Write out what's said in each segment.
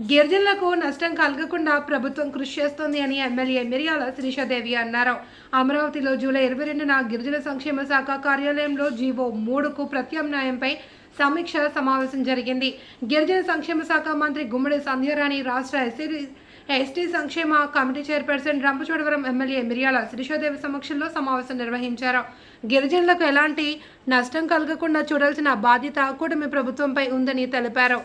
గిరిజనులకు నష్టం కలగకుండా ప్రభుత్వం కృషి చేస్తోంది అని ఎమ్మెల్యే మిర్యాల శిరీషాదేవి అన్నారు. అమరావతిలో జూలై 22న గిరిజన సంక్షేమ శాఖ కార్యాలయంలో జీవో 3కు ప్రత్యామ్నాయంపై సమీక్ష సమావేశం జరిగింది. గిరిజన సంక్షేమ శాఖ మంత్రి గుమ్మడి సంధ్యారాణి, రాష్ట్ర ఎస్టీ సంక్షేమ కమిటీ చైర్పర్సన్ రంపచోడవరం ఎమ్మెల్యే మిర్యాల శిరీషాదేవి సమక్షంలో సమావేశం నిర్వహించారు. గిరిజనులకు ఎలాంటి నష్టం కలగకుండా చూడాల్సిన బాధ్యత కూటమి ప్రభుత్వంపై ఉందని తెలిపారు.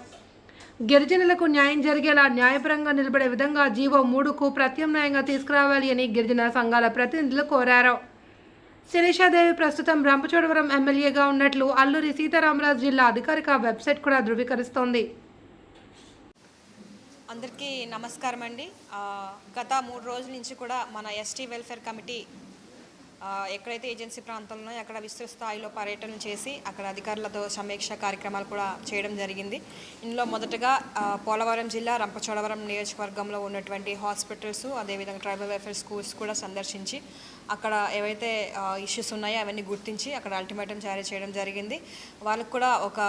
గిరిజనులకు న్యాయం జరిగేలా న్యాయపరంగా నిలబడే విధంగా జీవో 3కు ప్రత్యామ్నాయంగా తీసుకురావాలి అని గిరిజన సంఘాల ప్రతినిధులు కోరారు. శిరీషాదేవి ప్రస్తుతం రంపచోడవరం ఎమ్మెల్యేగా ఉన్నట్లు అల్లూరి సీతారామరాజు జిల్లా అధికారిక వెబ్సైట్ కూడా ధృవీకరిస్తోంది. అందరికీ నమస్కారం అండి. గత 3 రోజుల నుంచి కూడా మన ఎస్టీ వెల్ఫేర్ కమిటీ ఎక్కడైతే ఏజెన్సీ ప్రాంతంలో అక్కడ విస్తృత స్థాయిలో పర్యటన చేసి అక్కడ అధికారులతో సమీక్ష కార్యక్రమాలు కూడా చేయడం జరిగింది. ఇందులో మొదటగా పోలవరం జిల్లా రంపచోడవరం నియోజకవర్గంలో ఉన్నటువంటి హాస్పిటల్స్, అదేవిధంగా ట్రైబల్ వెల్ఫేర్ స్కూల్స్ కూడా సందర్శించి అక్కడ ఏవైతే ఇష్యూస్ ఉన్నాయో అవన్నీ గుర్తించి అక్కడ అల్టిమేటం జారీ చేయడం జరిగింది. వాళ్ళకు కూడా ఒక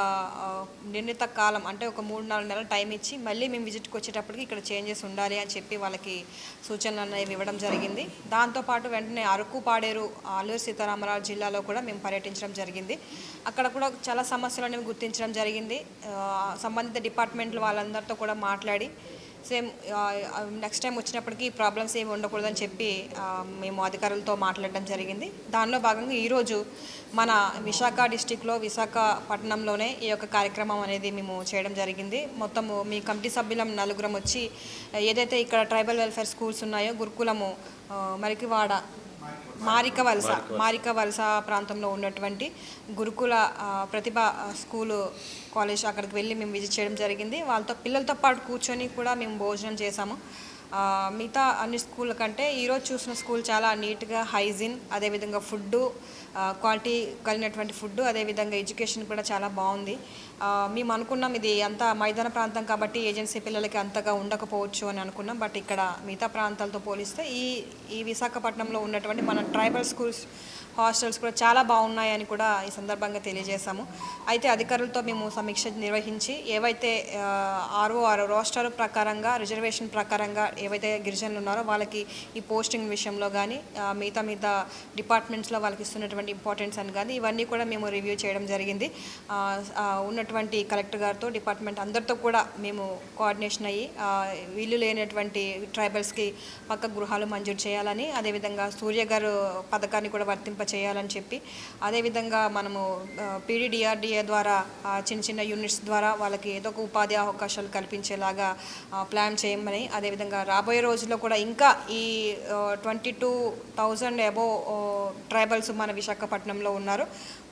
నిర్ణీత కాలం అంటే ఒక 3-4 నెలల టైం ఇచ్చి మళ్ళీ మేము విజిట్కి వచ్చేటప్పటికి ఇక్కడ చేంజెస్ ఉండాలి అని చెప్పి వాళ్ళకి సూచనలు అనేవి ఇవ్వడం జరిగింది. దాంతోపాటు వెంటనే అరకు, పాడేరు, అల్లూరి సీతారామరాజు జిల్లాలో కూడా మేము పర్యటించడం జరిగింది. అక్కడ కూడా చాలా సమస్యలు అనేవి గుర్తించడం జరిగింది. సంబంధిత డిపార్ట్మెంట్లు వాళ్ళందరితో కూడా మాట్లాడి సేమ్ నెక్స్ట్ టైం వచ్చినప్పటికీ ప్రాబ్లమ్స్ ఏమి ఉండకూడదని చెప్పి మేము అధికారులతో మాట్లాడడం జరిగింది. దానిలో భాగంగా ఈరోజు మన విశాఖ డిస్టిక్లో విశాఖపట్నంలోనే ఈ యొక్క కార్యక్రమం అనేది మేము చేయడం జరిగింది. మొత్తము మీ కమిటీ సభ్యులం 4 వచ్చి ఏదైతే ఇక్కడ ట్రైబల్ వెల్ఫేర్ స్కూల్స్ ఉన్నాయో గురుకులము మరికివాడ, మారిక వలస ప్రాంతంలో ఉన్నటువంటి గురుకుల ప్రతిభ స్కూలు కాలేజ్ అక్కడికి వెళ్ళి మేము విజిట్ చేయడం జరిగింది. వాళ్ళతో పిల్లలతో పాటు కూర్చొని కూడా మేము భోజనం చేసాము. మిగతా అన్ని స్కూళ్ళ కంటే ఈరోజు చూసిన స్కూల్ చాలా నీట్గా, హైజీన్, అదేవిధంగా ఫుడ్డు క్వాలిటీ కలిగినటువంటి ఫుడ్, అదేవిధంగా ఎడ్యుకేషన్ కూడా చాలా బాగుంది. మేము అనుకున్నాం ఇది అంతా మైదాన ప్రాంతం కాబట్టి ఏజెన్సీ పిల్లలకి అంతగా ఉండకపోవచ్చు అని అనుకున్నాం. బట్ ఇక్కడ మిగతా ప్రాంతాలతో పోలిస్తే ఈ విశాఖపట్నంలో ఉన్నటువంటి మన ట్రైబల్ స్కూల్స్, హాస్టల్స్ కూడా చాలా బాగున్నాయని కూడా ఈ సందర్భంగా తెలియజేశాము. అయితే అధికారులతో మేము సమీక్ష నిర్వహించి ఏవైతే ఆర్ఓఆర్ రోస్టర్ ప్రకారంగా, రిజర్వేషన్ ప్రకారంగా ఏవైతే గిరిజనులు ఉన్నారో వాళ్ళకి ఈ పోస్టింగ్ విషయంలో కానీ మిగతా డిపార్ట్మెంట్స్లో వాళ్ళకి ఇస్తున్నటువంటి ఇంపార్టెన్స్ అని కానీ ఇవన్నీ కూడా మేము రివ్యూ చేయడం జరిగింది. ఉన్నటువంటి కలెక్టర్ గారితో, డిపార్ట్మెంట్ అందరితో కూడా మేము కోఆర్డినేషన్ అయ్యి వీళ్ళు లేనటువంటి ట్రైబల్స్కి పక్క గృహాలు మంజూరు చేయాలని, అదేవిధంగా సూర్య గారు పథకాన్ని కూడా చేయాలని చెప్పి, అదేవిధంగా మనము పీడీడీఆర్డీఏ ద్వారా చిన్న యూనిట్స్ ద్వారా వాళ్ళకి ఏదో ఒక ఉపాధి అవకాశాలు కల్పించేలాగా ప్లాన్ చేయమని, అదేవిధంగా రాబోయే రోజుల్లో కూడా ఇంకా ఈ 22,000 అబోవ్ ట్రైబల్స్ మన విశాఖపట్నంలో ఉన్నారు.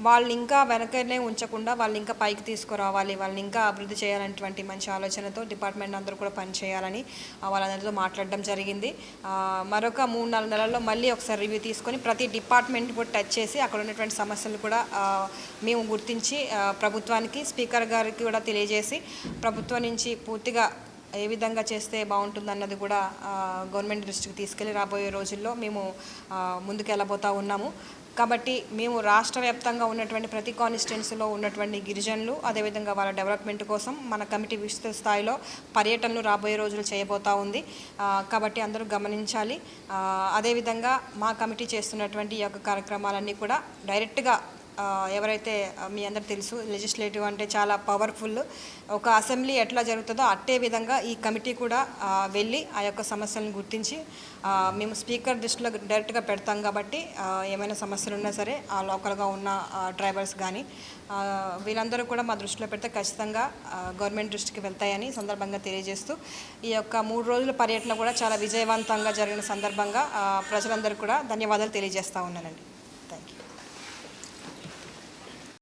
వాళ్ళని ఇంకా వెనకనే ఉంచకుండా వాళ్ళని ఇంకా పైకి తీసుకురావాలి, వాళ్ళని ఇంకా అభివృద్ధి చేయాలనేటువంటి మంచి ఆలోచనతో డిపార్ట్మెంట్ అందరూ కూడా పనిచేయాలని వాళ్ళందరితో మాట్లాడడం జరిగింది. మరొక 3-4 నెలల్లో మళ్ళీ ఒకసారి రివ్యూ తీసుకొని ప్రతి డిపార్ట్మెంట్ కూడా టచ్ చేసి అక్కడ ఉన్నటువంటి సమస్యలు కూడా మేము గుర్తించి ప్రభుత్వానికి, స్పీకర్ గారికి కూడా తెలియజేసి ప్రభుత్వం నుంచి పూర్తిగా ఏ విధంగా చేస్తే బాగుంటుందన్నది కూడా గవర్నమెంట్ దృష్టికి తీసుకెళ్ళి రాబోయే రోజుల్లో మేము ముందుకెళ్ళబోతూ ఉన్నాము. కాబట్టి మేము రాష్ట్ర వ్యాప్తంగా ఉన్నటువంటి ప్రతి కాన్స్టిట్యున్సీలో ఉన్నటువంటి గిరిజనులు, అదేవిధంగా వాళ్ళ డెవలప్మెంట్ కోసం మన కమిటీ విస్తృత స్థాయిలో పర్యటనలు రాబోయే రోజులు చేయబోతూ ఉంది. కాబట్టి అందరూ గమనించాలి. అదేవిధంగా మా కమిటీ చేస్తున్నటువంటి ఈ యొక్క కార్యక్రమాలన్నీ కూడా డైరెక్ట్గా ఎవరైతే మీ అందరు తెలుసు, లెజిస్లేటివ్ అంటే చాలా పవర్ఫుల్, ఒక అసెంబ్లీ ఎట్లా జరుగుతుందో అట్టే విధంగా ఈ కమిటీ కూడా వెళ్ళి ఆ యొక్క సమస్యలను గుర్తించి మేము స్పీకర్ దృష్టిలో డైరెక్ట్గా పెడతాం. కాబట్టి ఏమైనా సమస్యలు ఉన్నా సరే ఆ లోకల్గా ఉన్న ట్రైబల్స్ కానీ వీళ్ళందరూ కూడా మా దృష్టిలో పెడితే ఖచ్చితంగా గవర్నమెంట్ దృష్టికి వెళ్తాయని సందర్భంగా తెలియజేస్తూ ఈ యొక్క 3 రోజుల పర్యటన కూడా చాలా విజయవంతంగా జరిగిన సందర్భంగా ప్రజలందరూ కూడా ధన్యవాదాలు తెలియజేస్తూ ఉన్నానండి. Thank you.